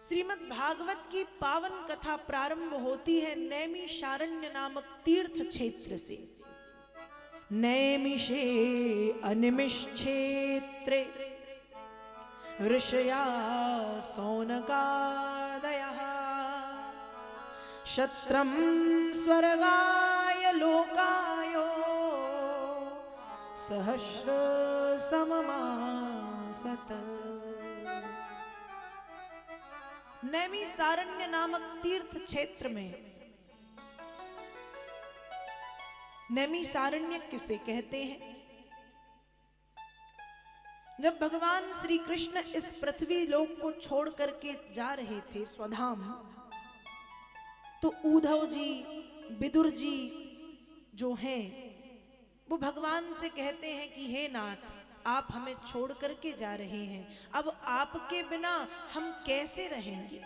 श्रीमद् भागवत की पावन कथा प्रारंभ होती है नैमिषारण्य नामक तीर्थ क्षेत्र से। नैमिषे अनिमिषक्षेत्रे ऋषया सौनकादयः शत्रं स्वर्गाय लोकायो सहस्र सममासत। नैमिषारण्य नामक तीर्थ क्षेत्र में, नैमिषारण्य किसे कहते हैं? जब भगवान श्री कृष्ण इस पृथ्वी लोक को छोड़ करके जा रहे थे स्वधाम, तो उद्धव जी, विदुर जी जो हैं वो भगवान से कहते हैं कि हे नाथ, आप हमें छोड़ करके जा रहे हैं, अब आपके बिना हम कैसे रहेंगे?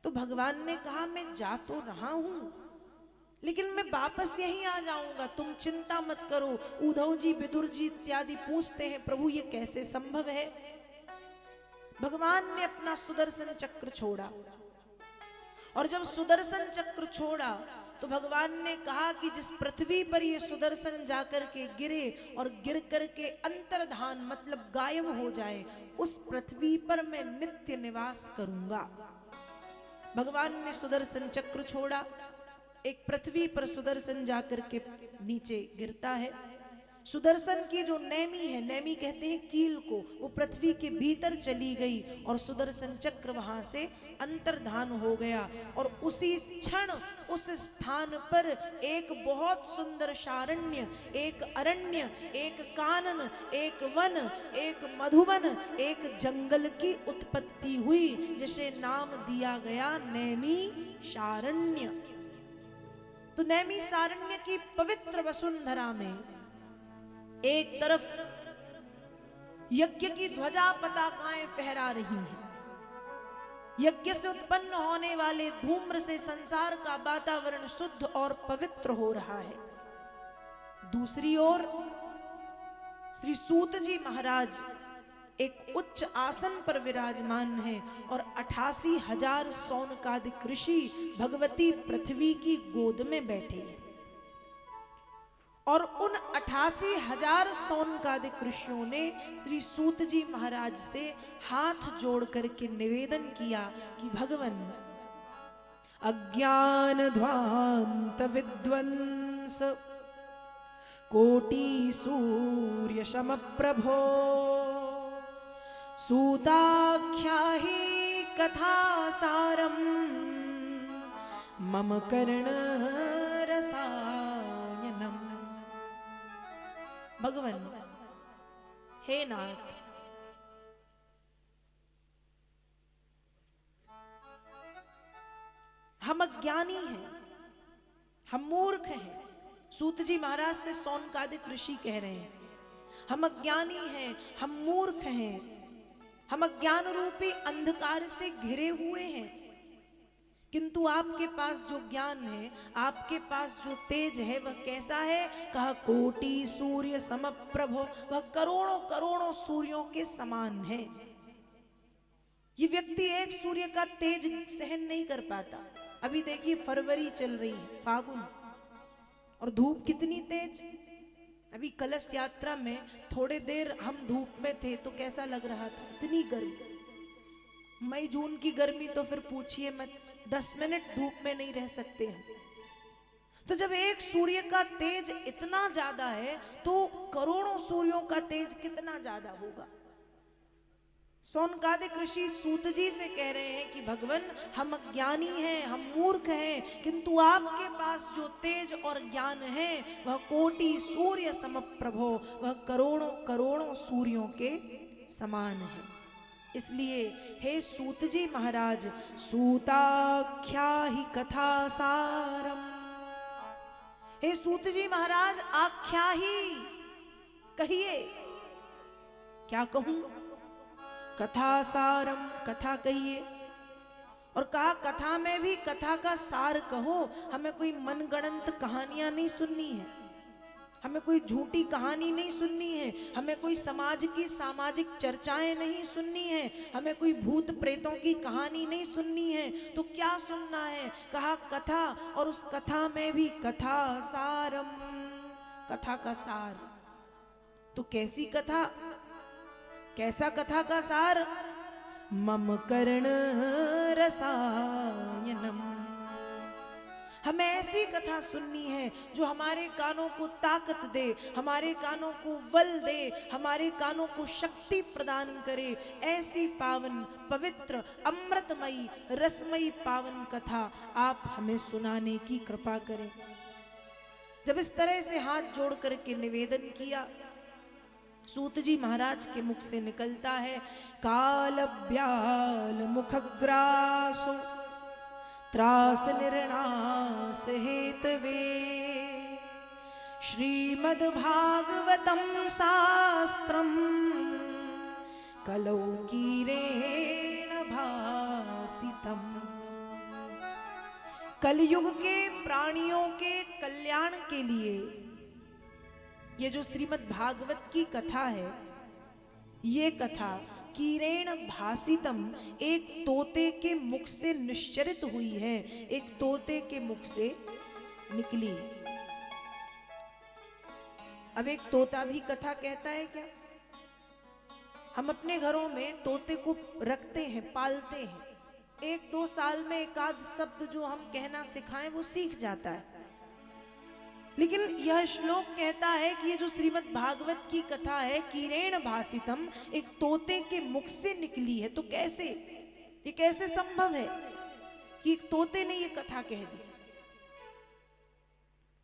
तो भगवान ने कहा मैं जा तो रहा हूं, लेकिन मैं वापस यहीं आ जाऊंगा, तुम चिंता मत करो। उद्धव जी, विदुर जी इत्यादि पूछते हैं प्रभु ये कैसे संभव है? भगवान ने अपना सुदर्शन चक्र छोड़ा, और जब सुदर्शन चक्र छोड़ा तो भगवान ने कहा कि जिस पृथ्वी पर ये सुदर्शन जाकर के गिरे और गिर करके अंतर्धान मतलब गायब हो जाए, उस पृथ्वी पर मैं नित्य निवास करूंगा। भगवान ने सुदर्शन चक्र छोड़ा, एक पृथ्वी पर सुदर्शन जाकर के नीचे गिरता है। सुदर्शन की जो नेमी है, नेमी कहते हैं कील को, वो पृथ्वी के भीतर चली गई और सुदर्शन चक्र वहां से अंतर्धान हो गया। और उसी क्षण उस स्थान पर एक बहुत सुंदर शारण्य, एक अरण्य, एक कानन, एक वन, एक मधुवन, एक जंगल की उत्पत्ति हुई, जिसे नाम दिया गया नैमिषारण्य। तो नैमिषारण्य की पवित्र वसुंधरा में एक तरफ यज्ञ की ध्वजा पताकाएं फहरा रही हैं, यज्ञ से उत्पन्न होने वाले धूम्र से संसार का वातावरण शुद्ध और पवित्र हो रहा है। दूसरी ओर श्री सूत जी महाराज एक उच्च आसन पर विराजमान है और 88,000 सौनकादिक ऋषि भगवती पृथ्वी की गोद में बैठे हैं। और उन 88,000 सौनकादिक ऋषियों ने श्री सूत जी महाराज से हाथ जोड़ करके निवेदन किया कि भगवन, अज्ञान ध्वांत विध्वंस कोटि सूर्य समप्रभो सूताख्याहि कथासारम मम कर्ण रसायनम। भगवन, हे नाथ, हम अज्ञानी हैं, हम मूर्ख हैं। सूत जी महाराज से सौनकादिक ऋषि कह रहे हैं हम अज्ञानी हैं, हम मूर्ख हैं, हम अज्ञान रूपी अंधकार से घिरे हुए हैं। किंतु आपके पास जो ज्ञान है, आपके पास जो तेज है, वह कैसा है? कहा कोटि सूर्य समप्रभो, वह करोड़ों करोड़ों सूर्यों के समान है। ये व्यक्ति एक सूर्य का तेज सहन नहीं कर पाता। अभी देखिए फरवरी चल रही है, फागुन, और धूप कितनी तेज। अभी कलश यात्रा में थोड़े देर हम धूप में थे तो कैसा लग रहा था, इतनी गर्मी। मई जून की गर्मी तो फिर पूछिए मत, 10 मिनट धूप में नहीं रह सकते हैं। तो जब एक सूर्य का तेज इतना ज्यादा है तो करोड़ों सूर्यों का तेज कितना ज्यादा होगा। सौनकादिक ऋषि सूत जी से कह रहे हैं कि भगवन, हम अज्ञानी हैं, हम मूर्ख हैं, किंतु आपके पास जो तेज और ज्ञान है वह कोटि सूर्य समप्रभो, वह करोड़ों करोड़ों सूर्यों के समान है। इसलिए हे सूत जी महाराज, सूताख्याहि कथासारम, हे सूत जी महाराज आख्याहि, कहिए। क्या कहूं? कथासारम, कथा कहिए। और कहा कथा में भी कथा का सार कहो, हमें कोई मनगढ़ंत कहानियां नहीं सुननी है, हमें कोई झूठी कहानी नहीं सुननी है, हमें कोई समाज की सामाजिक चर्चाएं नहीं सुननी है, हमें कोई भूत प्रेतों की कहानी नहीं सुननी है। तो क्या सुनना है? कहा कथा, और उस कथा में भी कथा सारम, कथा का सार। तो कैसी कथा, कैसा कथा का सार? मम कर्ण रसायनम। हमें ऐसी कथा सुननी है जो हमारे कानों को ताकत दे, हमारे कानों को बल दे, हमारे कानों को शक्ति प्रदान करे। ऐसी पावन पवित्र अमृतमयी रसमयी पावन कथा आप हमें सुनाने की कृपा करें। जब इस तरह से हाथ जोड़ करके निवेदन किया, सूत जी महाराज के मुख से निकलता है, कालव्याल मुखग्रासो त्रास निर्णास हेतवे श्रीमद् भागवतम शास्त्रम कलौकीरेण भासितम। कलयुग के प्राणियों के कल्याण के लिए ये जो श्रीमद् भागवत की कथा है, ये कथा कीरेण भासितम, एक तोते के मुख से निश्चरित हुई है, एक तोते के मुख से निकली। अब एक तोता भी कथा कहता है क्या? हम अपने घरों में तोते को रखते हैं, पालते हैं। 1-2 साल में एक आध शब्द जो हम कहना सिखाएं वो सीख जाता है। लेकिन यह श्लोक कहता है कि ये जो श्रीमद् भागवत की कथा है, कीरेण भासितम, एक तोते के मुख से निकली है। तो कैसे, ये कैसे संभव है कि एक तोते ने ये कथा कह दी?